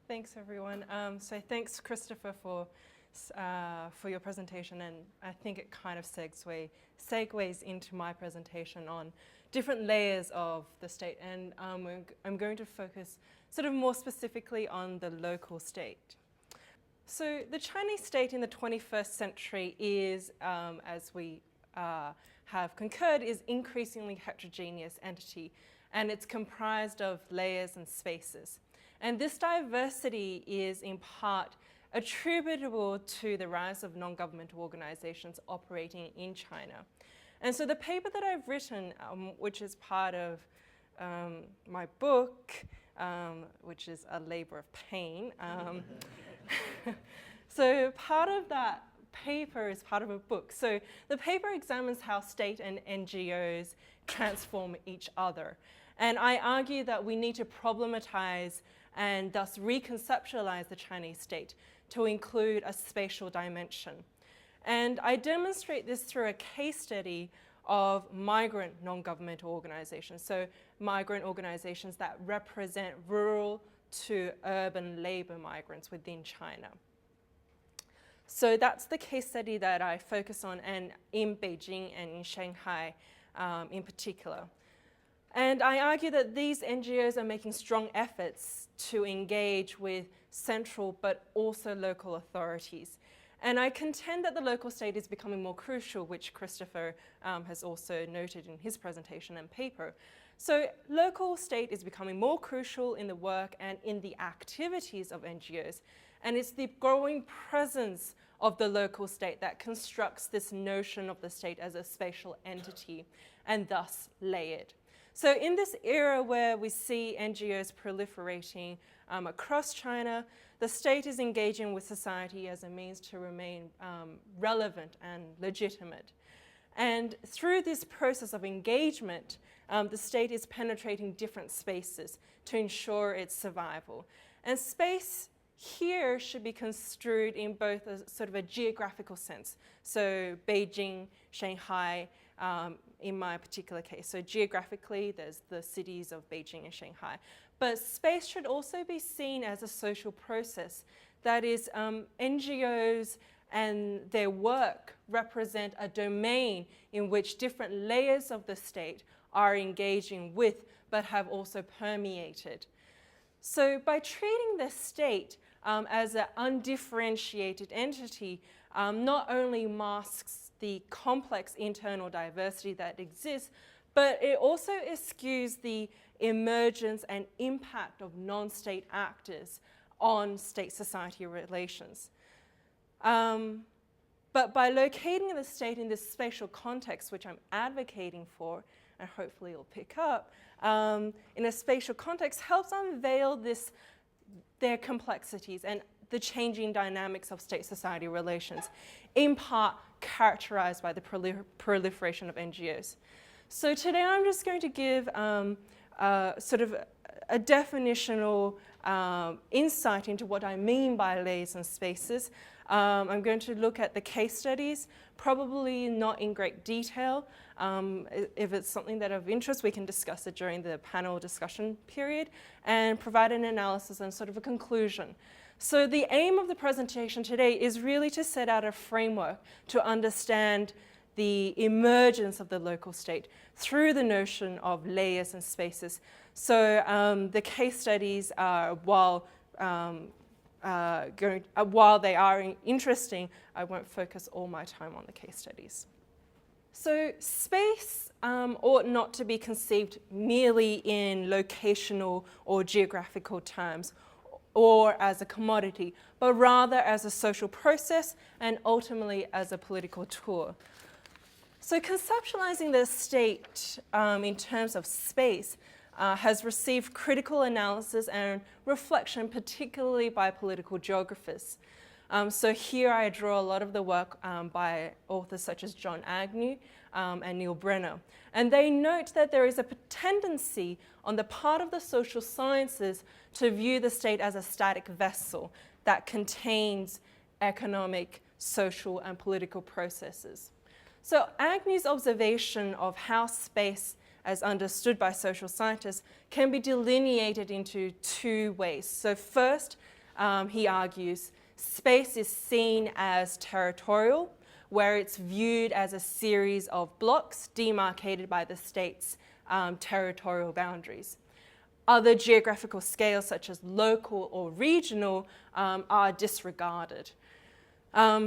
Thanks, everyone. So thanks, Christopher, for your presentation, and I think it kind of segues into my presentation on different layers of the state, and I'm going to focus sort of more specifically on the local state. So the Chinese state in the 21st century is, as we have concurred, is increasingly heterogeneous entity, and it's comprised of layers and spaces. And this diversity is in part attributable to the rise of non-governmental organizations operating in China. And so the paper that I've written, which is part of my book, which is a labor of pain. So part of that paper is part of a book. So the paper examines how state and NGOs transform each other. And I argue that we need to problematize and thus reconceptualize the Chinese state to include a spatial dimension. And I demonstrate this through a case study of migrant non-governmental organizations, so migrant organizations that represent rural to urban labor migrants within China. So that's the case study that I focus on, and in Beijing and in Shanghai in particular. And I argue that these NGOs are making strong efforts to engage with central but also local authorities. And I contend that the local state is becoming more crucial, which Christopher has also noted in his presentation and paper. So local state is becoming more crucial in the work and in the activities of NGOs. And it's the growing presence of the local state that constructs this notion of the state as a spatial entity and thus layered. So in this era where we see NGOs proliferating across China, the state is engaging with society as a means to remain relevant and legitimate. And through this process of engagement, the state is penetrating different spaces to ensure its survival. And space here should be construed in both a sort of a geographical sense. So Beijing, Shanghai, in my particular case. So geographically, there's the cities of Beijing and Shanghai. But space should also be seen as a social process. That is, NGOs and their work represent a domain in which different layers of the state are engaging with, but have also permeated. So by treating the state as an undifferentiated entity, not only masks the complex internal diversity that exists, but it also eschews the emergence and impact of non-state actors on state-society relations. But by locating the state in this spatial context, which I'm advocating for, and hopefully it'll pick up, in a spatial context helps unveil their complexities and the changing dynamics of state-society relations, in part characterized by the proliferation of NGOs. So today I'm just going to give sort of a definitional insight into what I mean by layers and spaces. I'm going to look at the case studies, probably not in great detail. If it's something that of interest, we can discuss it during the panel discussion period and provide an analysis and sort of a conclusion. So the aim of the presentation today is really to set out a framework to understand the emergence of the local state through the notion of layers and spaces. So the case studies are, while they are interesting, I won't focus all my time on the case studies. So space ought not to be conceived merely in locational or geographical terms or as a commodity, but rather as a social process and ultimately as a political tool. So conceptualizing the state in terms of space has received critical analysis and reflection, particularly by political geographers. So here I draw a lot of the work by authors such as John Agnew and Neil Brenner. And they note that there is a tendency on the part of the social sciences to view the state as a static vessel that contains economic, social, and political processes. So Agnew's observation of how space, as understood by social scientists, can be delineated into two ways. So first, he argues, space is seen as territorial, where it's viewed as a series of blocks demarcated by the state's territorial boundaries. Other geographical scales, such as local or regional, are disregarded.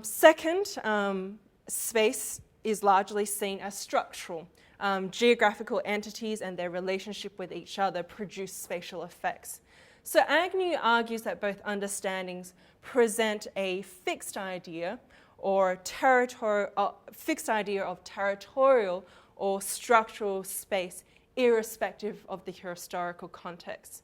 Second, space is largely seen as structural. Geographical entities and their relationship with each other produce spatial effects. So Agnew argues that both understandings present a fixed idea or fixed idea of territorial or structural space, irrespective of the historical context.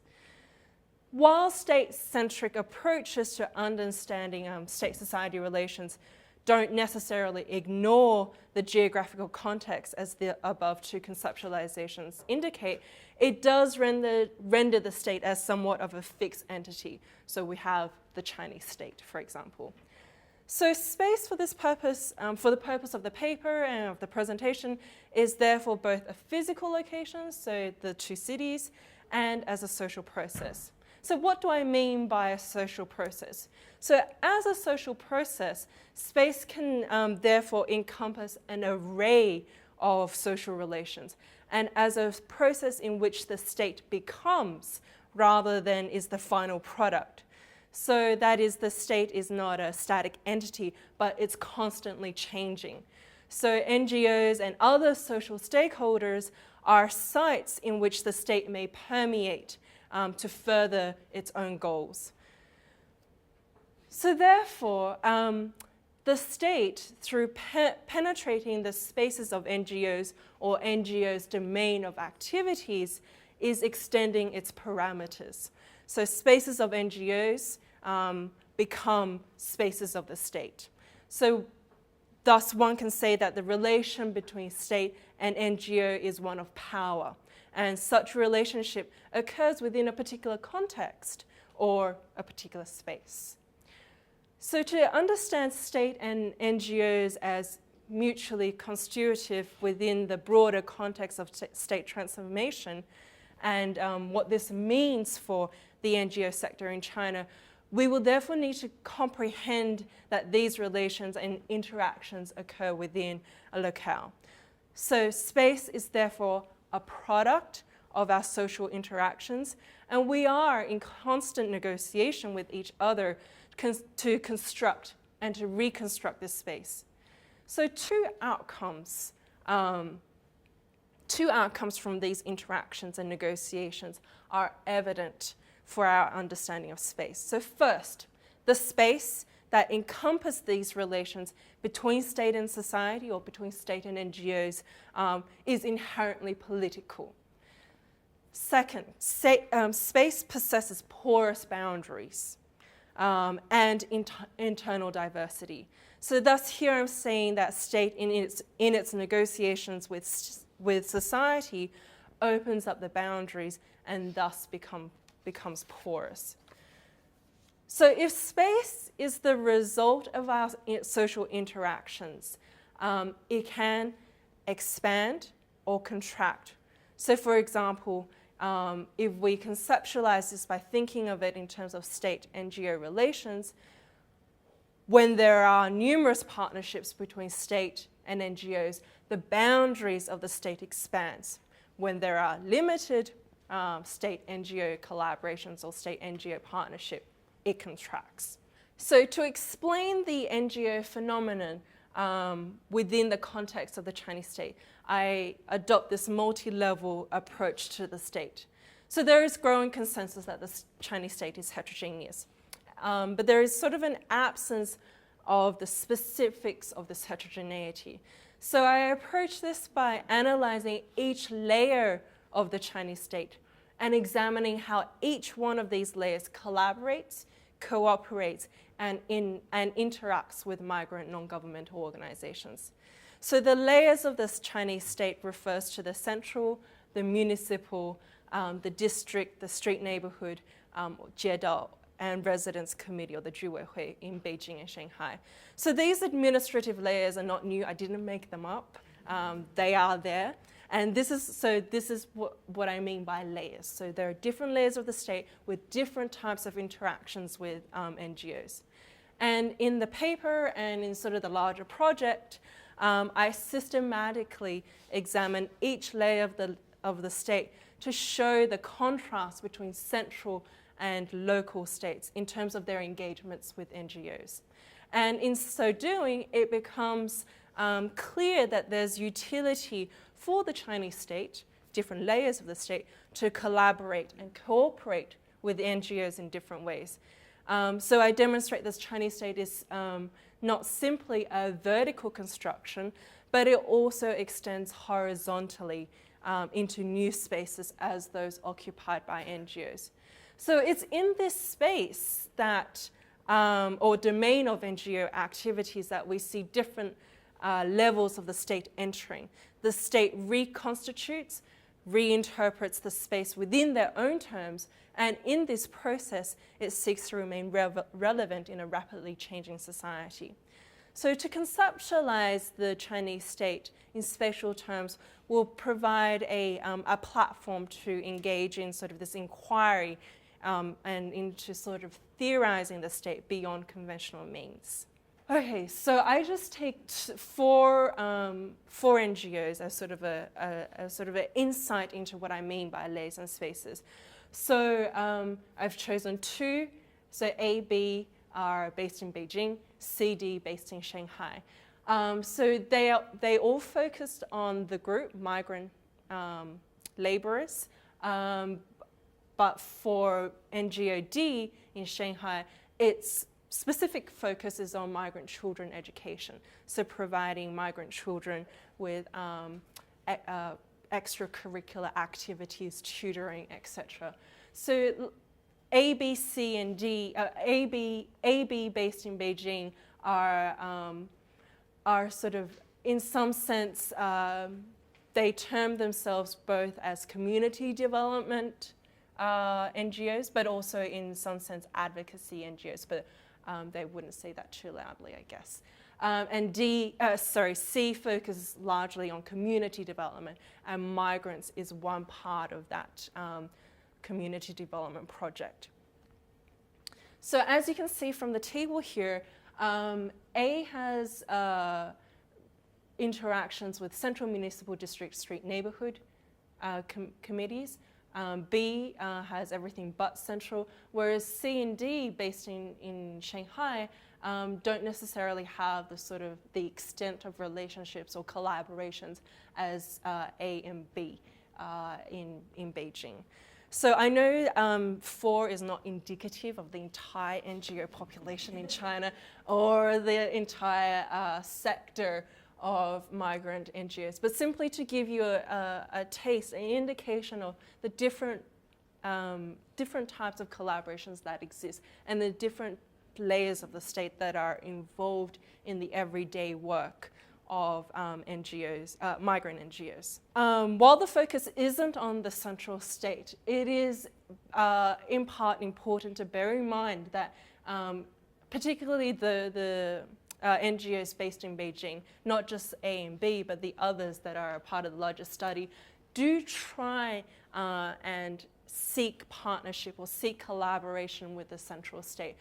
While state-centric approaches to understanding state-society relations don't necessarily ignore the geographical context, as the above two conceptualizations indicate, it does render the state as somewhat of a fixed entity. So we have the Chinese state, for example. So space for this purpose, for the purpose of the paper and of the presentation, is therefore both a physical location, so the two cities, and as a social process. So what do I mean by a social process? So as a social process, space can therefore encompass an array of social relations, and as a process in which the state becomes rather than is the final product. So that is, the state is not a static entity, but it's constantly changing. So NGOs and other social stakeholders are sites in which the state may permeate to further its own goals. So therefore, the state, through penetrating the spaces of NGOs or NGOs' domain of activities, is extending its parameters. So spaces of NGOs become spaces of the state. So thus one can say that the relation between state and NGO is one of power, and such relationship occurs within a particular context or a particular space. So to understand state and NGOs as mutually constitutive within the broader context of state transformation and what this means for the NGO sector in China, we will therefore need to comprehend that these relations and interactions occur within a locale. So space is therefore a product of our social interactions, and we are in constant negotiation with each other to construct and to reconstruct this space. So two outcomes from these interactions and negotiations are evident for our understanding of space. So first, the space that encompasses these relations between state and society or between state and NGOs is inherently political. Second, space possesses porous boundaries and internal diversity. So thus here I'm saying that state in its negotiations with society opens up the boundaries and thus becomes porous. So if space is the result of our social interactions, it can expand or contract. So for example, if we conceptualize this by thinking of it in terms of state-NGO relations, when there are numerous partnerships between state and NGOs, the boundaries of the state expands. When there are limited state-NGO collaborations or state-NGO partnership, it contracts. So to explain the NGO phenomenon within the context of the Chinese state, I adopt this multi-level approach to the state. So there is growing consensus that the Chinese state is heterogeneous, but there is sort of an absence of the specifics of this heterogeneity. So I approach this by analyzing each layer of the Chinese state and examining how each one of these layers collaborates, cooperates, and interacts with migrant non-governmental organizations. So the layers of this Chinese state refers to the central, the municipal, the district, the street neighborhood, jiedao, and residence committee, or the Zhuweihui, in Beijing and Shanghai. So these administrative layers are not new. I didn't make them up. They are there. And this is what I mean by layers. So there are different layers of the state with different types of interactions with NGOs. And in the paper and in sort of the larger project, I systematically examine each layer of the state to show the contrast between central and local states in terms of their engagements with NGOs. And in so doing, it becomes clear that there's utility for the Chinese state, different layers of the state, to collaborate and cooperate with NGOs in different ways. So I demonstrate this Chinese state is not simply a vertical construction, but it also extends horizontally into new spaces as those occupied by NGOs. So it's in this space that, or domain of NGO activities, that we see different levels of the state entering. The state reconstitutes, reinterprets the space within their own terms, and in this process, it seeks to remain relevant in a rapidly changing society. So to conceptualize the Chinese state in spatial terms will provide a platform to engage in sort of this inquiry and into sort of theorizing the state beyond conventional means. Okay, so I just take four NGOs as sort of an insight into what I mean by layers and spaces. So I've chosen two. So A, B are based in Beijing, C, D based in Shanghai. So they all focused on the group migrant laborers, but for NGO D in Shanghai, its specific focus is on migrant children education, so providing migrant children with extracurricular activities, tutoring, etc. So A, B, C, and D, A, B based in Beijing are sort of, in some sense, they term themselves both as community development NGOs, but also in some sense advocacy NGOs, but they wouldn't say that too loudly, I guess. And C focuses largely on community development, and migrants is one part of that community development project. So as you can see from the table here, A has interactions with central municipal district street neighborhood committees. B has everything but central, whereas C and D, based in Shanghai, don't necessarily have the extent of relationships or collaborations as A and B in Beijing. So I know 4 is not indicative of the entire NGO population in China or the entire sector of migrant NGOs, but simply to give you a taste, an indication of the different types of collaborations that exist and the different layers of the state that are involved in the everyday work of NGOs, migrant NGOs. While the focus isn't on the central state, it is in part important to bear in mind that particularly the NGOs based in Beijing, not just A and B, but the others that are a part of the larger study, do try and seek partnership or seek collaboration with the central state.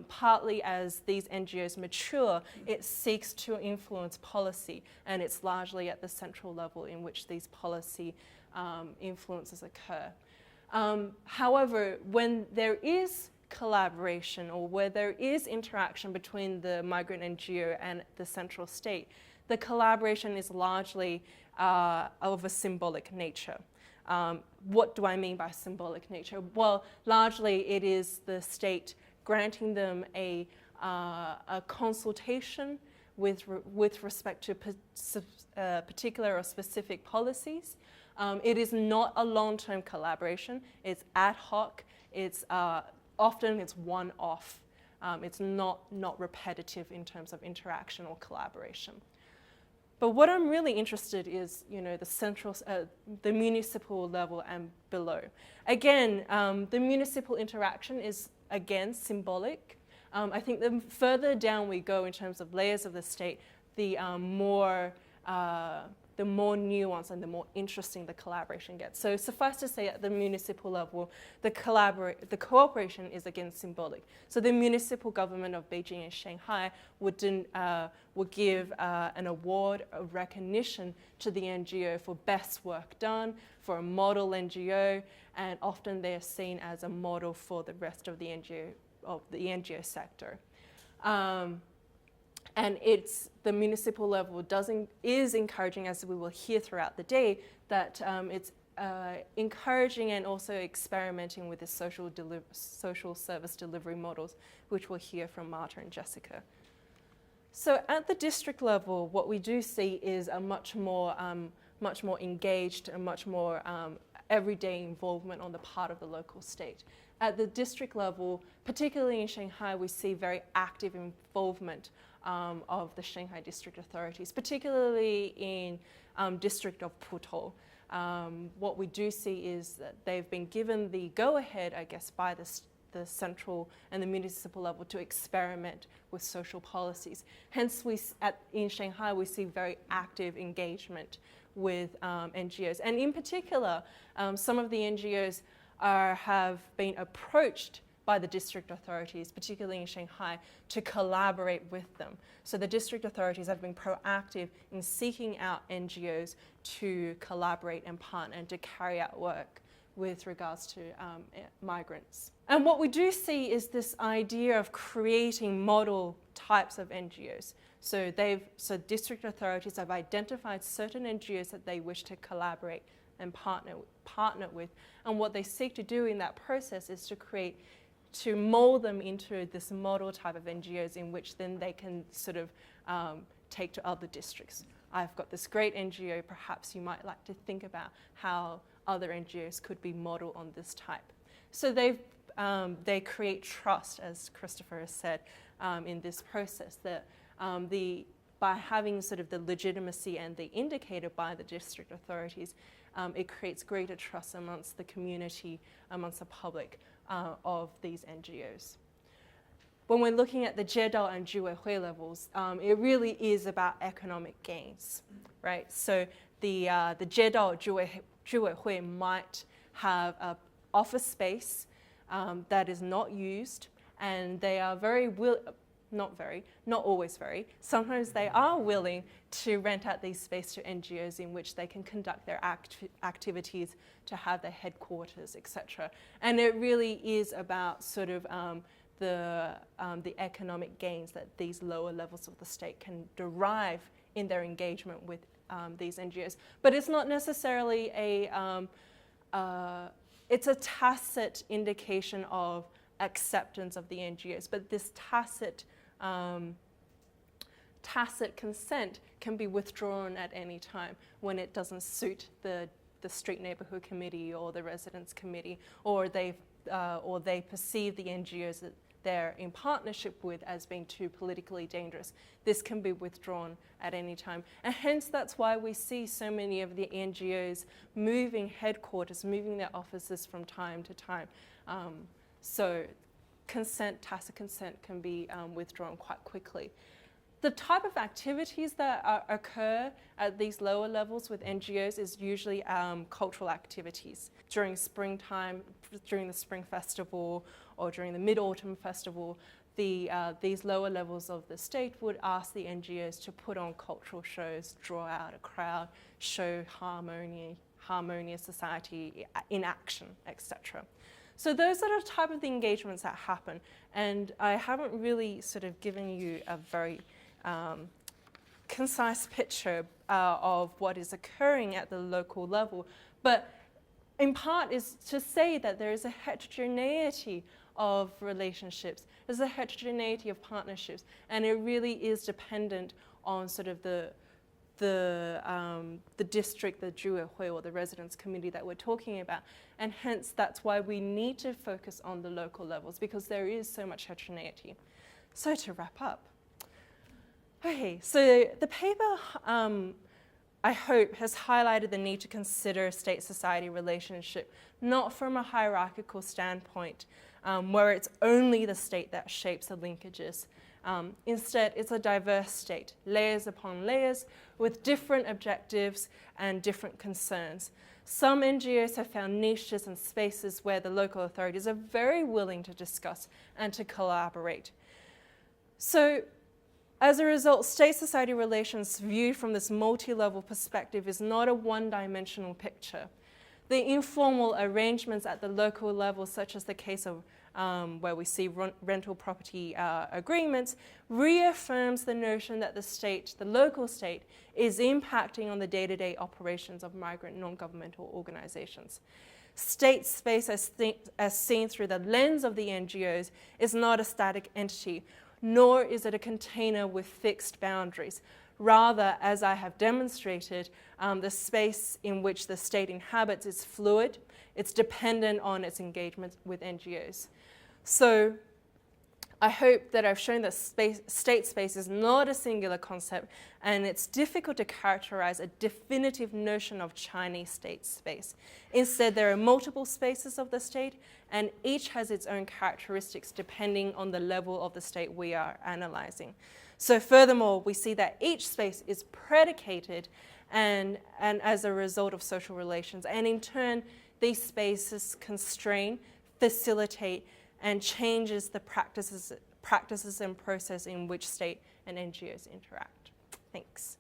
Partly as these NGOs mature, it seeks to influence policy, and it's largely at the central level in which these policy influences occur. However, when there is collaboration or where there is interaction between the migrant NGO and the central state, the collaboration is largely of a symbolic nature. What do I mean by symbolic nature? Well, largely it is the state granting them a consultation with respect to particular or specific policies. It is not a long-term collaboration. It's ad hoc. It's often it's one-off. It's not repetitive in terms of interaction or collaboration. But what I'm really interested is, the central, the municipal level and below. Again, the municipal interaction is again symbolic. I think the further down we go in terms of layers of the state, the more the more nuanced and the more interesting the collaboration gets. So suffice to say, at the municipal level, the cooperation is again symbolic. So the municipal government of Beijing and Shanghai would give an award of recognition to the NGO for best work done, for a model NGO, and often they're seen as a model for the rest of the NGO sector. And the municipal level is encouraging, as we will hear throughout the day, that it's encouraging and also experimenting with the social service delivery models, which we'll hear from Marta and Jessica. So at the district level, what we do see is a much more engaged and much more everyday involvement on the part of the local state. At the district level, particularly in Shanghai, we see very active involvement of the Shanghai district authorities, particularly in district of Putuo. What we do see is that they've been given the go-ahead, I guess, by the central and the municipal level to experiment with social policies. Hence, in Shanghai, we see very active engagement with NGOs. And in particular, some of the NGOs have been approached by the district authorities, particularly in Shanghai, to collaborate with them. So the district authorities have been proactive in seeking out NGOs to collaborate and partner and to carry out work with regards to migrants. And what we do see is this idea of creating model types of NGOs. So district authorities have identified certain NGOs that they wish to collaborate and partner with. And what they seek to do in that process is to mold them into this model type of NGOs in which then they can sort of take to other districts. I've got this great NGO, perhaps you might like to think about how other NGOs could be modeled on this type. So they create trust, as Christopher has said, in this process, that by having sort of the legitimacy and the indicator by the district authorities, it creates greater trust amongst the community, amongst the public of these NGOs. When we're looking at the Jiedao and Zhiweihui levels, it really is about economic gains, right? So the Jiedao Zhiweihui might have an office space that is not used, and they are not always very, sometimes they are willing to rent out these space to NGOs in which they can conduct their activities, to have their headquarters, etc. And it really is about sort of the economic gains that these lower levels of the state can derive in their engagement with these NGOs. But it's not necessarily it's a tacit indication of acceptance of the NGOs, but this tacit consent can be withdrawn at any time when it doesn't suit the street neighborhood committee or the residents committee, or they perceive the NGOs that they're in partnership with as being too politically dangerous. This can be withdrawn at any time. And hence that's why we see so many of the NGOs moving headquarters, moving their offices from time to time. So tacit consent can be withdrawn quite quickly. The type of activities that occur at these lower levels with NGOs is usually cultural activities. During springtime, during the Spring Festival, or during the Mid-Autumn Festival, these lower levels of the state would ask the NGOs to put on cultural shows, draw out a crowd, show harmonious society in action, etc. So those are the type of the engagements that happen. And I haven't really sort of given you a very concise picture of what is occurring at the local level, but in part is to say that there is a heterogeneity of relationships, there's a heterogeneity of partnerships, and it really is dependent on sort of the district, the Zhiweihui, or the residents committee that we're talking about, and hence that's why we need to focus on the local levels, because there is so much heterogeneity. So to wrap up, okay, so the paper, I hope, has highlighted the need to consider state-society relationship not from a hierarchical standpoint, where it's only the state that shapes the linkages, Instead, it's a diverse state, layers upon layers, with different objectives and different concerns. Some NGOs have found niches and spaces where the local authorities are very willing to discuss and to collaborate. So, as a result, state-society relations viewed from this multi-level perspective is not a one-dimensional picture. The informal arrangements at the local level, such as the case of where we see rental property agreements, reaffirms the notion that the state, the local state, is impacting on the day-to-day operations of migrant non-governmental organizations. State space, as seen through the lens of the NGOs, is not a static entity, nor is it a container with fixed boundaries. Rather, as I have demonstrated, the space in which the state inhabits is fluid. It's dependent on its engagement with NGOs. So I hope that I've shown that state space is not a singular concept, and it's difficult to characterize a definitive notion of Chinese state space. Instead, there are multiple spaces of the state, and each has its own characteristics depending on the level of the state we are analyzing. So furthermore, we see that each space is predicated and as a result of social relations, and in turn, these spaces constrain, facilitate, and changes the practices and process in which state and NGOs interact. Thanks.